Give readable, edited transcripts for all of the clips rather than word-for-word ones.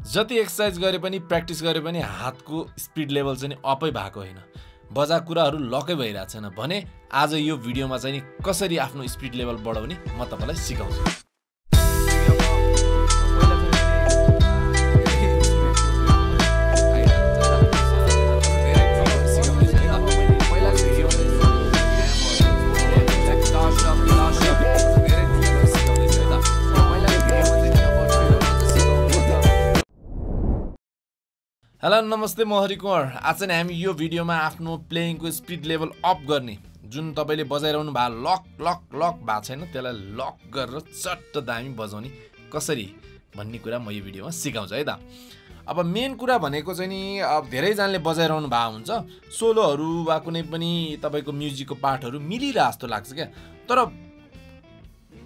जति एक्सर्साइज गरे पनि प्र्याक्टिस गरे पनि हातको स्पिड लेभल चाहिँ अपै भएको होइन, बजाएको कुराहरू लकै भइरहेको छैन भने आज यो भिडियोमा चाहिँ कसरी आफ्नो स्पिड लेभल बढाउने म तपाईलाई सिकाउँछु। हेलो नमस्ते, म हरि कुमार। आज चाहिँ हामी यो भिडियोमा आफ्नो प्लेइङको स्पिड लेभल अप गर्ने, जुन तपाईले बजाइरहनु भा लक लक लक भएको छैन त्यसलाई लक गरेर चट्ट दामी बजाउने कसरी भन्ने कुरा म यो भिडियोमा सिकाउँछु है त। अब मेन कुरा भनेको चाहिँ नि अब धेरैजनाले बजाइरहनु भा हुन्छ, सोलोहरू वा कुनै पनि तपाईको म्युजिकको पार्टहरू मिलिरहेको जस्तो लाग्छ क्या, तर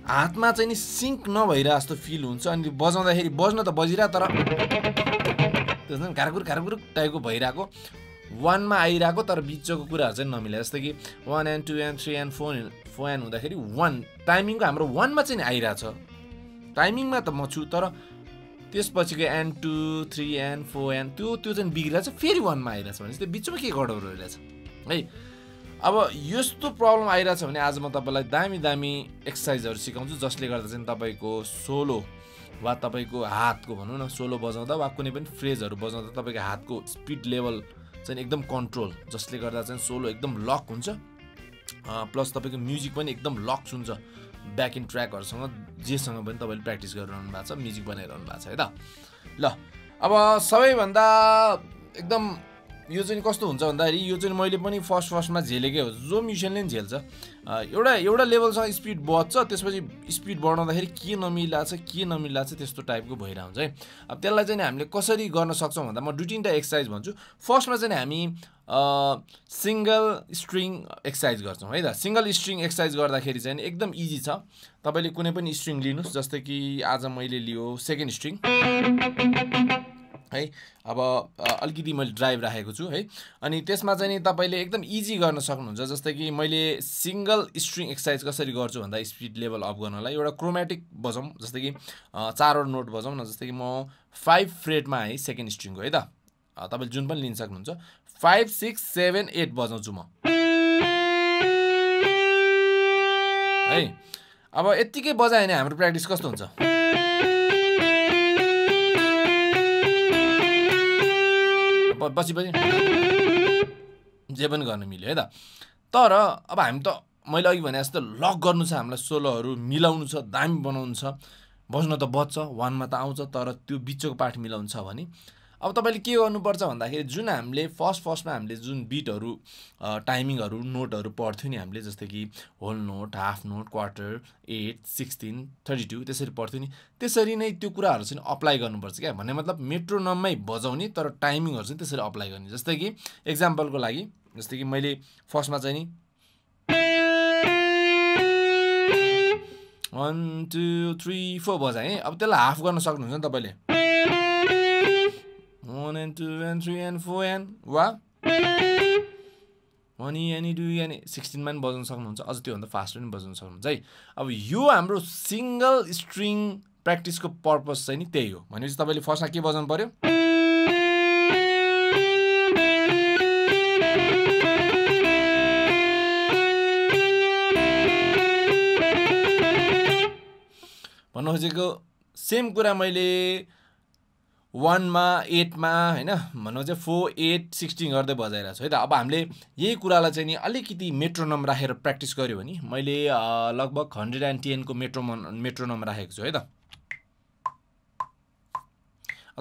हातमा चाहिँ नि सिङ्क नभइरहेको जस्तो फिल हुन्छ। अनि बजाउँदाखेरि बज्न त बजिरहेको तर त्यसमा घारघुर घारघुर टाइपको भइरहेको, 1 मा आइरहेको तर बिचको कुराहरू चाहिँ नमिले। जस्तै कि 1 and 2 and 3 and 4 and हुँदाखेरि 1 टाइमिङको हाम्रो 1 मा चाहिँ आइरहेछ, टाइमिङमा त म छु तर त्यसपछिको and 2 3 and 4 and त्यो चाहिँ बिग्रिरहेछ, फेरि 1 मा आइरहेछ भने चाहिँ बिचमा के गडबड भइरहेछ है। अब यस्तो प्रब्लम आइरहेछ भने आज म तपाईलाई दामी दामी एक्सर्साइजहरू सिकाउँछु, जसले गर्दा चाहिँ तपाईको सोलो वा तपाईको हातको भनौँ न सोलो बजाउँदा वा कुनै पनि फ्रेजहरू बजाउँदा तपाईको हातको स्पिड लेभल चाहिँ एकदम कन्ट्रोल, जसले गर्दा चाहिँ सोलो एकदम लक हुन्छ, प्लस तपाईको म्युजिक पनि एकदम लक हुन्छ। ब्याक इन ट्र्याकहरूसँग जेसँग पनि तपाईले प्र्याक्टिस गरिरहनु भएको छ, म्युजिक बनाइरहनु भएको छ है त। ल अब सबैभन्दा एकदम यो चाहिँ कस्तो हुन्छ भन्दाखेरि यो चाहिँ मैले पनि फर्स्टमा झेलेकै हो, जो म्युजिसियनले पनि झेल्छ। एउटा लेभलसँग स्पिड बढ्छ, त्यसपछि स्पिड बढाउँदाखेरि के नमिलाछ त्यस्तो टाइपको भइरहेको हुन्छ है। अब त्यसलाई चाहिँ हामीले कसरी गर्न सक्छौँ भन्दा म 2-3टा एक्सर्साइज भन्छु। फर्स्टमा चाहिँ हामी सिङ्गल स्ट्रिङ एक्सर्साइज गर्छौँ है त। सिङ्गल स्ट्रिङ एक्सर्साइज गर्दाखेरि चाहिँ एकदम इजी छ। तपाईँले कुनै पनि स्ट्रिङ लिनुहोस्, जस्तै कि आज मैले लियो सेकेन्ड स्ट्रिङ है। अब अलिकति मैले ड्राइभ राखेको छु है, अनि त्यसमा चाहिँ नि तपाईले एकदम इजी गर्न सक्नुहुन्छ। जस्तै कि मैले सिङ्गल स्ट्रिङ एक्सर्साइज कसरी गर्छु भन्दा स्पिड लेभल अप गर्नलाई एउटा क्रोमेटिक बजाउँ, जस्तै कि 4वटा नोट बजाउँ न। जस्तै कि म 5 फ्रेटमा है सेकेन्ड स्ट्रिङको है त, तपाईले जुन पनि लिन सक्नुहुन्छ। 5 6 7 8 बजाउँछु म है। अब यत्तिकै बजायो भने हाम्रो प्र्याक्टिस कस्तो हुन्छ, पछि जे पनि गर्न मिल्यो है त। तर अब हामी त मैले अघि भने जस्तो लक गर्नु छ, हामीलाई सोलोहरू मिलाउनु छ, दामी बनाउनु छ, बज्न त बज्छ, 1 मा त आउँछ तर त्यो बिचको पार्ट मिलाउनु छ भने अब तपाईले के गर्नुपर्छ भन्दाखेरि जुन हामीले फर्स्टमा हामीले जुन बिटहरू टाइमिङहरू नोटहरू पढ्थ्यो नि हामीले, जस्तै कि whole note, half note, quarter, 8 16 32 त्यसरी पढ्थ्यो नि, त्यसरी नै त्यो कुराहरू चाहिँ अप्लाई गर्नुपर्छ क्या। भन्ने मतलब मेट्रोनममै बजाउने तर टाइमिङहरू चाहिँ त्यसरी अप्लाई गर्ने। जस्तै कि एक्जाम्पलको लागि जस्तै कि मैले फर्स्टमा चाहिँ नि 1 2 3 4 बजाएँ। अब त्यसलाई हाफ गर्न सक्नुहुन्छ नि तपाईले, 1 and 2 and 3 and 4 and वा 1 and 2 and 16 मा पनि बजाउन सक्नुहुन्छ, अझ त्योभन्दा फास्ट पनि बजाउन सक्नुहुन्छ है। अब यो हाम्रो सिङ्गल स्ट्रिङ प्र्याक्टिसको पर्पस चाहिँ नि त्यही हो। भनेपछि तपाईँले फर्स्टमा के बजाउनु पर्यो, भन्नु खोजेको सेम कुरा मैले 1 मा 8 मा हैन भन्नु चाहिँ 4 8 16 गर्दै बजाइरहेको छु है त। अब हामीले यही कुरालाई चाहिँ नि अलिकति मेट्रोनम राखेर प्र्याक्टिस गर्यो भने मैले लगभग 110 को मेट्रोनम राखेको छु है त।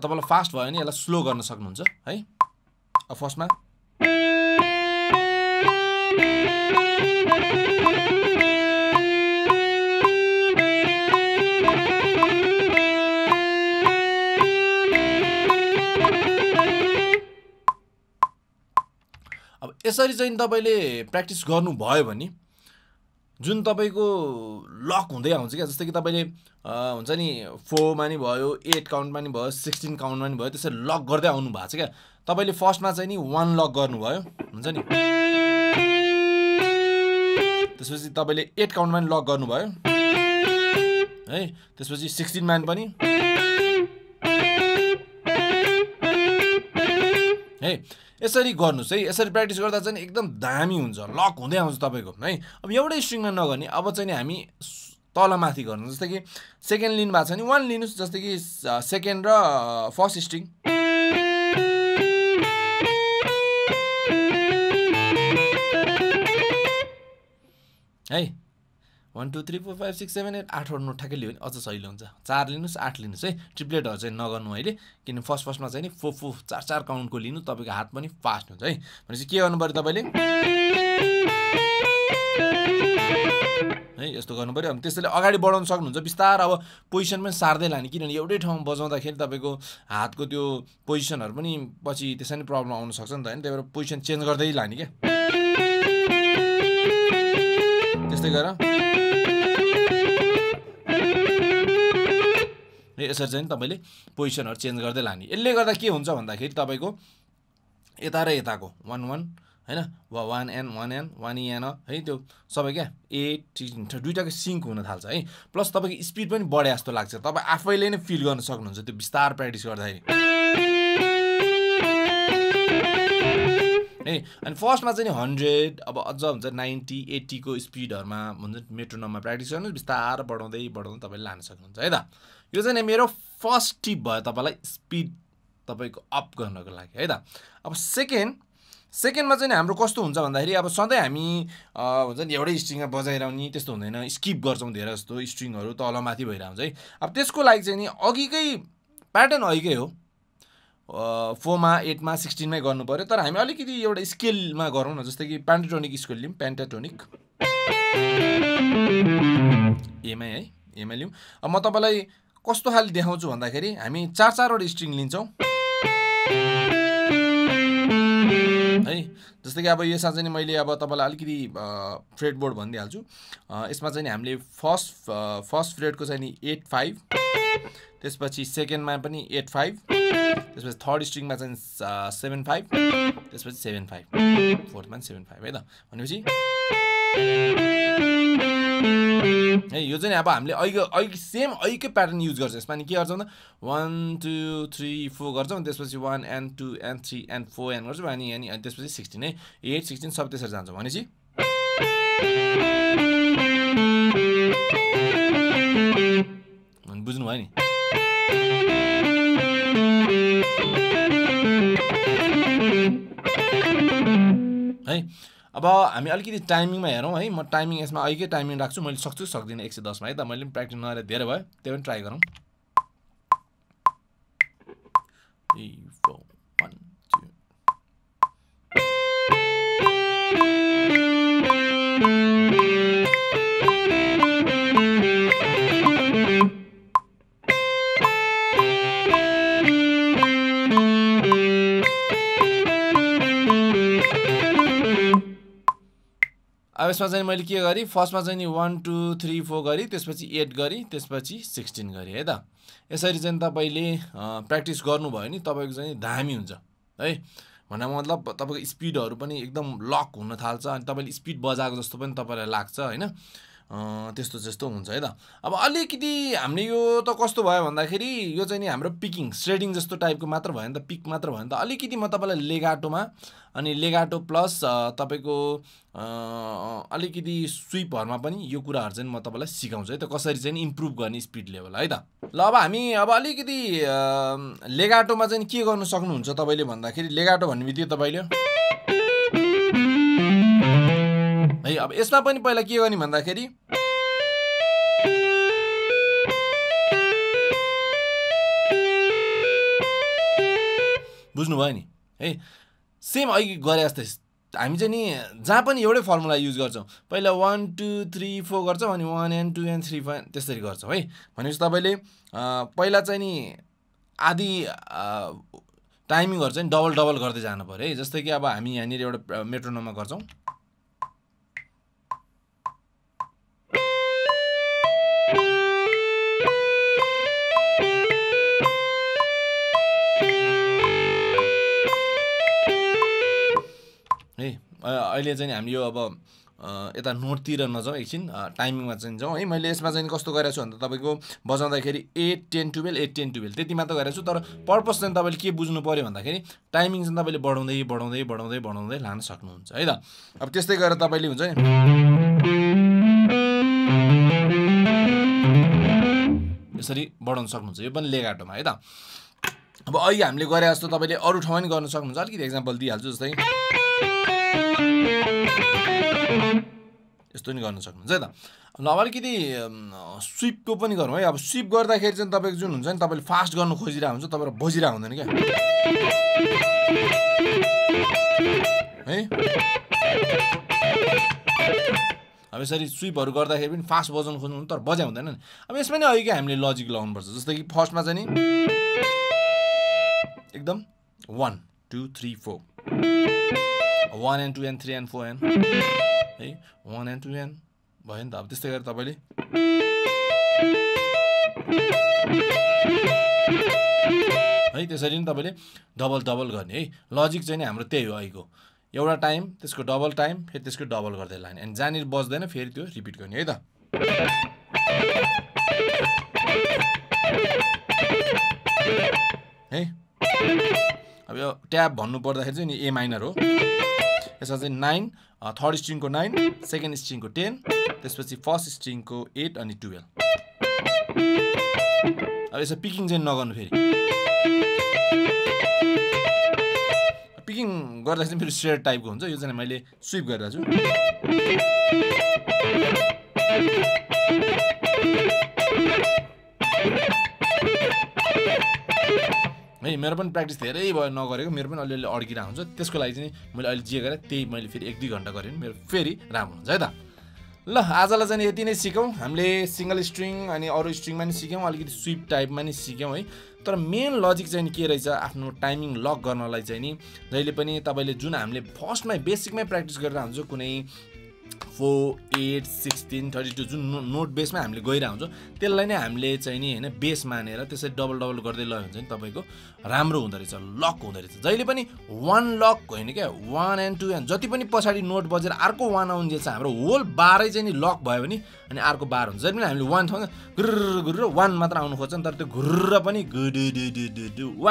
तपाईलाई फास्ट भयो भने यसलाई स्लो गर्न सक्नुहुन्छ है। अब फर्स्टमा यसरी चाहिँ तपाईले प्र्याक्टिस गर्नुभयो भने जुन तपाईको लक हुँदै आउँछ क्या। जस्तै कि तपाईले हुन्छ नि 4 मा नि भयो, 8 काउन्टमा नि भयो, 16 काउन्टमा नि भयो, त्यसरी लक गर्दै आउनु भएको छ क्या। तपाईले फर्स्टमा चाहिँ नि 1 लक गर्नुभयो हुन्छ नि, त्यसपछि तपाईले 8 काउन्टमा नि लक गर्नुभयो है, त्यसपछि 16 मा पनि है। यसरी गर्नुस् है, यसरी प्र्याक्टिस गर्दा चाहिँ एकदम दामी हुन्छ, लक हुँदै आउँछ तपाईँको है। अब एउटै स्ट्रिङमा नगर्ने, अब चाहिँ नि हामी तलमाथि गर्नु। जस्तै कि सेकेन्ड लिनु भएको छ भने 1 लिनुहोस्, जस्तै कि सेकेन्ड र फर्स्ट स्ट्रिङ है। 1 2 3 4 5 6 7 8 8 नोट ठ्याक्कै लियो भने अझ सजिलो हुन्छ। 4 लिनुहोस्, 8 लिनुहोस् है। ट्रिप्लेटहरू चाहिँ नगर्नु अहिले, किन फर्स्टमा चाहिँ नि 4 काउन्टको लिनु, तपाईँको हात पनि फास्ट हुन्छ है। भनेपछि के गर्नु पऱ्यो तपाईँले है, यस्तो गर्नु पऱ्यो। अब त्यसैले अगाडि बढाउन सक्नुहुन्छ बिस्तार। अब पोजिसन पनि सार्दै लाने, किनभने एउटै ठाउँमा बजाउँदाखेरि तपाईँको हातको त्यो पोजिसनहरू पनि पछि त्यसै नै प्रब्लम आउन सक्छ नि त होइन। त्यही भएर पोजिसन चेन्ज गर्दै लाने क्या, त्यस्तै गर यसरी चाहिँ तपाईँले पोजिसनहरू चेन्ज गर्दै लाने। यसले गर्दा के हुन्छ भन्दाखेरि तपाईँको यता र यताको 1 1 हैन, 1 एन 1 एन 1 एन है, त्यो सबै क्या 8 दुईटाको सिङ्क हुन थाल्छ है। प्लस तपाईँको स्पिड पनि बढे जस्तो लाग्छ, तपाईँ आफैले नै फिल गर्न सक्नुहुन्छ त्यो बिस्तार प्र्याक्टिस गर्दाखेरि है। अनि फर्स्टमा चाहिँ नि 100, अब अझ हुन्छ 90 80 को स्पिडहरूमा हुन्छ मेट्रोनममा प्र्याक्टिस गर्नुहोस्, बिस्तार बढाउँदै बढाउँदै तपाईँले लान सक्नुहुन्छ है त। यो चाहिँ नि मेरो फर्स्ट टिप भयो तपाईँलाई स्पिड तपाईँको अप गर्नको लागि है त। अब सेकेन्डमा चाहिँ हाम्रो कस्तो हुन्छ भन्दाखेरि अब सधैँ हामी हुन्छ नि एउटै स्ट्रिङमा बजाइरहने त्यस्तो हुँदैन, स्किप गर्छौँ धेरै जस्तो स्ट्रिङहरू तलमाथि भइरहन्छ है। अब त्यसको लागि चाहिँ नि अघिकै प्याटर्न अघिकै हो, 4 मा 8 मा 16 मै गर्नु पर्यो, तर हामी अलिकति एउटा स्केलमा गरौँ न। जस्तै कि पेन्टाटोनिक स्केल लिउँ, पेन्टाटोनिक एमै है, एमै लिउँ। अब म तपाईँलाई कस्तो खाले देखाउँछु भन्दाखेरि हामी 4-4वटा स्ट्रिङ लिन्छौँ है। जस्तै कि अब यसमा चाहिँ मैले अब तपाईँलाई अलिकति फ्रेडबोर्ड भनिदिइहाल्छु। यसमा चाहिँ हामीले फर्स्ट फ्रेडको चाहिँ नि 8 5, त्यसपछि सेकेन्डमा पनि 8 5, त्यसपछि थर्ड स्ट्रिङमा चाहिँ 7 5, त्यसपछि 7 5, फोर्थमा पनि 7 5 है त। भनेपछि है यो चाहिँ अब हामीले अहिले सेम अहिलेकै प्याटर्न युज गर्छ। यसमा नि के गर्छौँ त 1 2 3 4 गर्छौँ, त्यसपछि 1 and 2 and 3 and 4 and गर्छौँ, अनि त्यसपछि 16 है, 8 16 सब त्यसरी जान्छौँ। भनेपछि बुझ्नु भयो नि है। अब हामी अलिकति टाइमिङमा हेरौँ है। म टाइमिङ यसमा अहिलेकै टाइमिङ राख्छु, मैले सक्छु सक्दिनँ 110 मा है त। मैले पनि प्र्याक्टिस नगरेर धेरै भयो, त्यही पनि ट्राई गरौँ। 3 4 1 2 अब यसमा चाहिँ मैले के गरेँ, फर्स्टमा चाहिँ नि 1 2 3 4 गरेँ, त्यसपछि 8 गरेँ, त्यसपछि 16 गरेँ है त। यसरी चाहिँ तपाईँले प्र्याक्टिस गर्नुभयो नि तपाईँको चाहिँ दामी हुन्छ है। भन्नु मतलब तपाईँको स्पिडहरू पनि एकदम लक हुन थाल्छ, अनि तपाईँले स्पिड बजाएको जस्तो पनि तपाईँलाई लाग्छ होइन, त्यस्तो हुन्छ है त। अब अलिकति हामीले यो त कस्तो भयो भन्दाखेरि यो चाहिँ नि हाम्रो पिकिङ श्रेडिङ जस्तो टाइपको मात्र भयो नि त, पिक मात्र भयो नि त। अलिकति म तपाईँलाई लेगाटोमा, अनि लेगाटो प्लस तपाईँको अलिकति स्विपहरूमा पनि यो कुराहरू चाहिँ म तपाईँलाई सिकाउँछु है त, कसरी चाहिँ इम्प्रुभ गर्ने स्पिड लेभल है त। ल अब हामी अब अलिकति लेगाटोमा चाहिँ के गर्नु सक्नुहुन्छ तपाईँले भन्दाखेरि, लेगाटो भन्ने बित्तिकै तपाईँले है। अब यसमा पनि पहिला के गर्ने भन्दाखेरि बुझ्नुभयो नि है, सेम अघि गरे जस्तै हामी चाहिँ नि जहाँ पनि एउटै फर्मुला युज गर्छौँ। पहिला 1 2 3 4 गर्छौँ, अनि 1 and 2 and 3 त्यसरी गर्छौँ है। भनेपछि तपाईँले पहिला चाहिँ नि आधी टाइमिङहरू चाहिँ डबल गर्दै जानु पऱ्यो है। जस्तै कि अब हामी यहाँनिर एउटा मेट्रोनोममा गर्छौँ, है। अहिले चाहिँ हामी यो अब यता नोटतिर नजाउँ एकछिन टाइमिङमा चाहिँ जाउँ है मैले यसमा चाहिँ कस्तो गरेको छु भन्दा तपाईँको बजाउँदाखेरि 8 10 12 8 10 12 त्यति मात्र गरेको छु तर पर्पस चाहिँ तपाईँले के बुझ्नु पर्यो भन्दाखेरि टाइमिङ चाहिँ तपाईँले बढाउँदै बढाउँदै बढाउँदै बढाउँदै लान सक्नुहुन्छ है त अब त्यस्तै गरेर तपाईँले हुन्छ नि यसरी बढाउन सक्नुहुन्छ यो पनि लेगाटोमा है त अब अहिले हामीले गरे जस्तो तपाईँले अरू ठाउँमा पनि गर्न सक्नुहुन्छ अलिकति एक्जाम्पल दिइहाल्छु जस्तै यस्तो नि गर्न सक्नुहुन्छ है त ल अब अलिकति स्विपको पनि गरौँ है अब स्विप गर्दाखेरि चाहिँ तपाईँको जुन हुन्छ नि तपाईँले फास्ट गर्नु खोजिरहेको हुन्छ तपाईँलाई बजिरहेको हुँदैन क्या है अब यसरी स्विपहरू गर्दाखेरि पनि फास्ट बजाउनु खोज्नु तर बजा हुँदैन नि अब यसमा नि अहिले हामीले लजिक लगाउनुपर्छ जस्तै कि फर्स्टमा चाहिँ नि एकदम 1 2 3 4 1 and 2 and 3 and 4 and है 1 and 2 and भयो नि त अब त्यस्तै गरेर तपाईँले है त्यसरी नि तपाईँले डबल डबल गर्ने है लजिक चाहिँ नि हाम्रो त्यही हो अहिलेको एउटा टाइम त्यसको डबल टाइम फेरि त्यसको डबल गर्दै लाने अनि जहाँनिर बज्दैन फेरि त्यो रिपिट गर्ने है त है अब यो ट्याब भन्नु पर्दाखेरि चाहिँ नि ए माइनर हो यसमा चाहिँ 9 थर्ड स्ट्रिङको 9 सेकेन्ड स्ट्रिङको 10 त्यसपछि फर्स्ट स्ट्रिङको 8 अनि 12 अब यसो पिकिङ चाहिँ नगर्नु फेरि पिकिङ गर्दा चाहिँ फेरि सेयर टाइपको हुन्छ यो चाहिँ मैले स्विप गरिरहेको छु है मेरो पनि प्र्याक्टिस धेरै भयो नगरेको मेरो पनि अलिअलि अड्किरहेको हुन्छ त्यसको लागि चाहिँ मैले अहिले जे गरेँ त्यही मैले फेरि 1-2 घन्टा गरेँ भने मेरो फेरि राम्रो हुन्छ है त ल आजलाई चाहिँ यति नै सिकौँ हामीले सिंगल स्ट्रिङ अनि अरू स्ट्रिङमा नि सिक्यौँ अलिकति स्विप टाइपमा नि सिक्यौँ है तर मेन लजिक चाहिँ के रहेछ आफ्नो टाइमिङ लक गर्नलाई चाहिँ नि जहिले पनि तपाईँले जुन हामीले फर्स्टमै बेसिकमै प्र्याक्टिस गरेर हुन्छ कुनै 4 8 16 32 जुन नोट बेसमा हामीले गइरहेको हुन्छौँ त्यसलाई नै हामीले चाहिँ नि हैन बेस मानेर त्यसै डबल डबल गर्दै लग्यो भने चाहिँ तपाईको राम्रो हुँदो रहेछ लक हुँदो रहेछ जहिले पनि 1 लक होइन क्या 1 and 2 and जति पनि पछाडी नोट बजेर अर्को 1 आउन्जेल चाहिँ हाम्रो होल बारै चाहिँ नि लक भयो भने अनि अर्को बार हुन्छ जहिले पनि हामीले 1 ठाउँमा गुर्र गुर्र 1 मात्र आउनु खोज्छ नि तर त्यो गुर्र पनि गुडु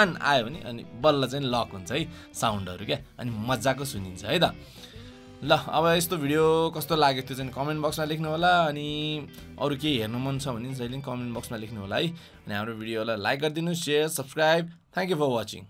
1 आयो भने अनि बल्ल चाहिँ लक हुन्छ है साउन्डहरु क्या अनि मज्जाको सुनिन्छ है त ल अब यस्तो भिडियो कस्तो लाग्यो त्यो चाहिँ कमेन्ट बक्समा लेख्नु होला अनि अरु केही हेर्नु मन छ भने जहिले पनि कमेन्ट बक्समा लेख्नु होला है अनि हाम्रो भिडियोलाई लाइक गरिदिनु share subscribe thank you for watching